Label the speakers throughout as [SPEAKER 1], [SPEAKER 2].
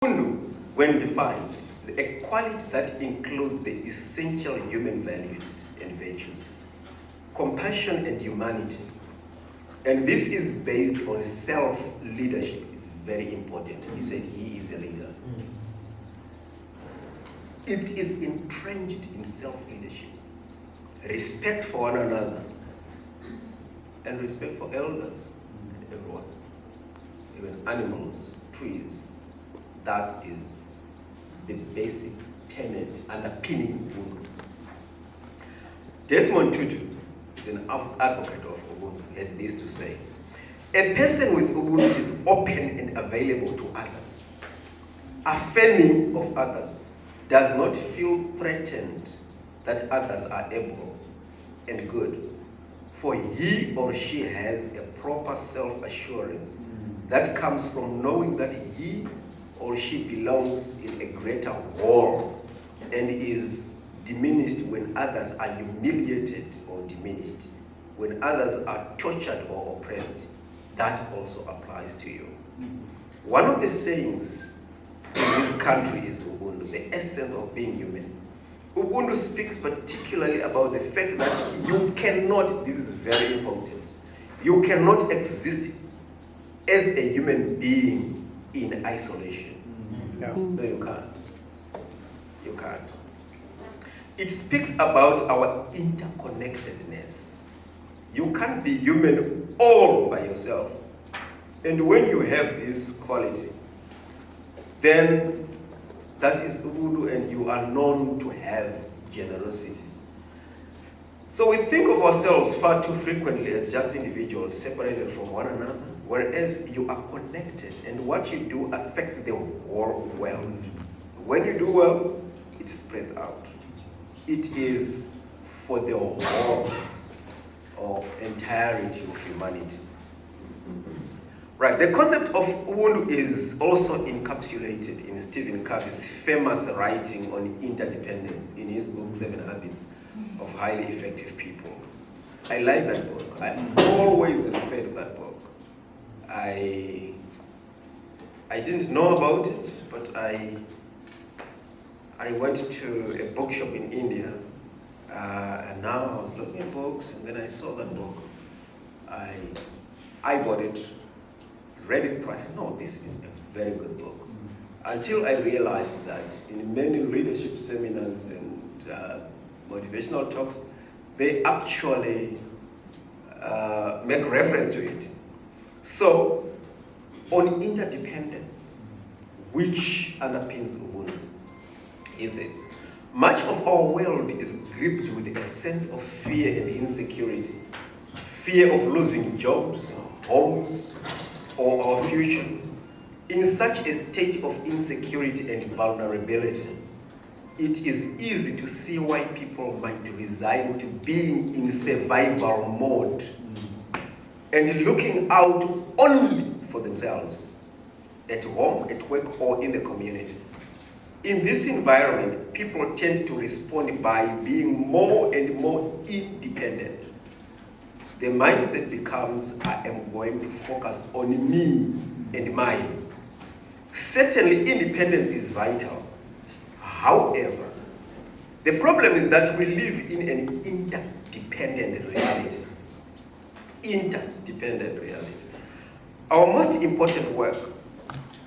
[SPEAKER 1] Ubuntu, when defined, is a quality that includes the essential human values and virtues, compassion and humanity. And this is based on self-leadership. It's very important. He said he is a leader. It is entrenched in self-leadership, respect for one another, and respect for elders and everyone, even animals, trees. That is the basic tenet underpinning Ubuntu. Desmond Tutu is an advocate of Ubuntu. He had this to say: a person with Ubuntu is open and available to others, affirming of others, does not feel threatened that others are able and good, for he or she has a proper self-assurance that comes from knowing that he or she belongs in a greater whole and is diminished when others are humiliated or diminished, when others are tortured or oppressed. That also applies to you. One of the sayings in this country is Ubuntu, the essence of being human. Ubuntu speaks particularly about the fact that you cannot, this is very important, you cannot exist as a human being in isolation. No, you can't. You can't. It speaks about our interconnectedness. You can't be human all by yourself. And when you have this quality, then that is Ubuntu, and you are known to have generosity. So we think of ourselves far too frequently as just individuals separated from one another, whereas you are connected, and what you do affects the whole world. When you do well, it spreads out. It is for the whole or entirety of humanity. Right, the concept of Ubuntu is also encapsulated in Stephen Covey's famous writing on interdependence in his book, 7 Habits of Highly Effective People. I like that book. I always refer to that book. I didn't know about it, but I went to a bookshop in India, and now I was looking at books, and then I saw that book. I bought it, read it twice. No, this is a very good book. Until I realized that in many leadership seminars and motivational talks, they actually make reference to it. So, on interdependence, which underpins Ubuntu, he says, much of our world is gripped with a sense of fear and insecurity. Fear of losing jobs, homes, or our future. In such a state of insecurity and vulnerability, it is easy to see why people might resign to being in survival mode and looking out only for themselves, at home, at work, or in the community. In this environment, people tend to respond by being more and more independent. The mindset becomes, I am going to focus on me and mine. Certainly, independence is vital. However, the problem is that we live in an interdependent reality. Interdependent reality. Our most important work,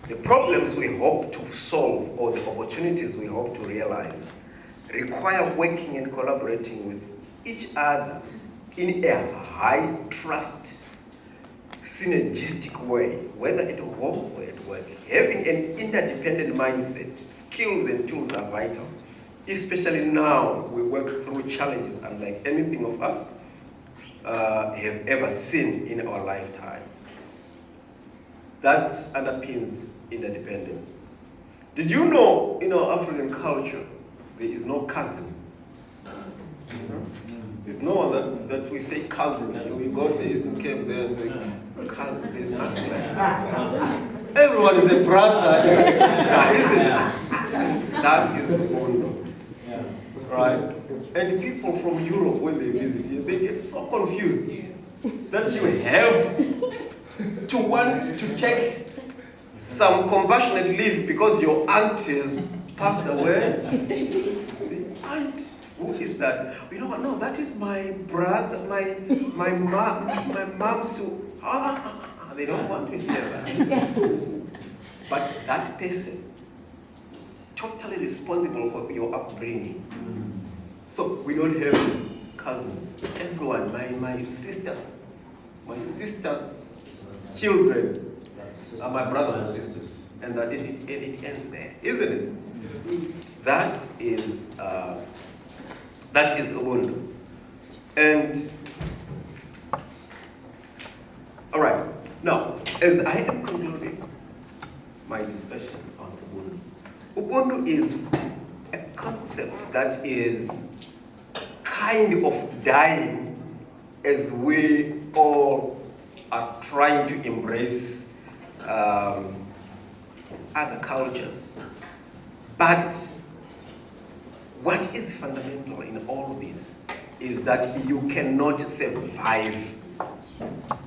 [SPEAKER 1] the problems we hope to solve or the opportunities we hope to realize, require working and collaborating with each other in a high trust, synergistic way, whether at home or at work. Having an interdependent mindset, skills and tools are vital, especially now we work through challenges unlike anything of us have ever seen in our lifetime. That underpins interdependence. Did you know in our African culture, there is no cousin? There's no one that we say cousin. We go to the Eastern Cape there and say cousin. There's nothing like that. Everyone is a brother, is a sister, isn't it? That is the bond. Right? And people from Europe, when they visit here, they get so confused that you have to want to take some compassionate leave because your aunt is passed away. The aunt, who is that? You know what? No, that is my brother, my mom's. They don't want to hear that. But that person is totally responsible for your upbringing. So we don't have cousins. Everyone, my sisters, children are my brothers and sisters, and that it ends there, isn't it? That is Ubuntu. And all right, now as I am concluding my discussion on Ubuntu is a concept that is kind of dying as we all are trying to embrace other cultures. But what is fundamental in all this is that you cannot survive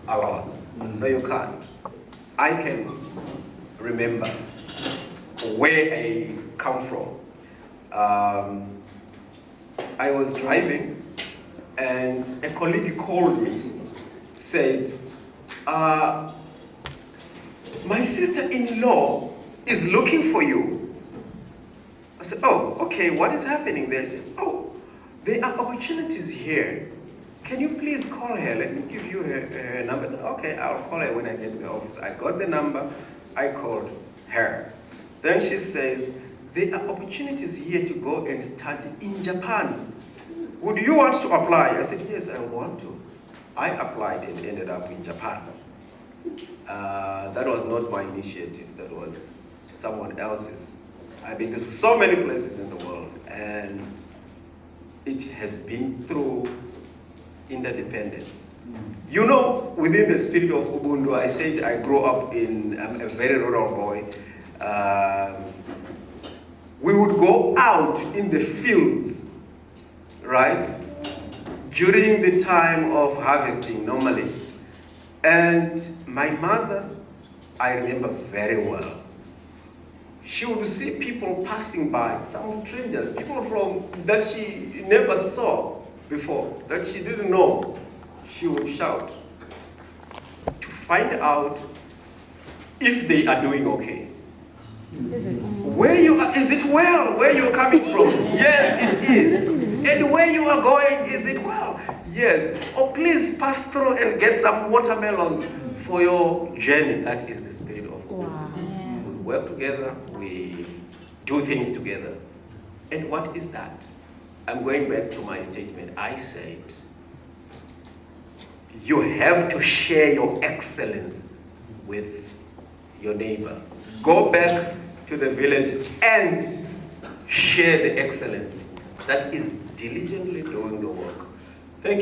[SPEAKER 1] alone. No, you can't. I can remember where I come from. I was driving and a colleague called me, said, my sister-in-law is looking for you. I said, oh, okay, what is happening there? He says, oh, there are opportunities here. Can you please call her? Let me give you her number. I said, okay, I'll call her when I get to the office. I got the number, I called her. Then she says, there are opportunities here to go and study in Japan. Would you want to apply? I said, yes, I want to. I applied and ended up in Japan. That was not my initiative, that was someone else's. I've been to so many places in the world, and it has been through interdependence. You know, within the spirit of Ubuntu, I said I grew up in a very rural boy. We would go out in the fields, right, during the time of harvesting normally. And my mother, I remember very well. She would see people passing by, some strangers, people from that she never saw before, that she didn't know. She would shout to find out if they are doing okay. Where you are, is it well? Where you're coming from? Yes, it is. And where you are going, is it well? Yes. Oh, please pass through and get some watermelons for your journey. That is the spirit of God. Wow. We work together, we do things together. And what is that? I'm going back to my statement. I said, you have to share your excellence with your neighbor. Go back to the village and share the excellence that is diligently doing the work. Thank you.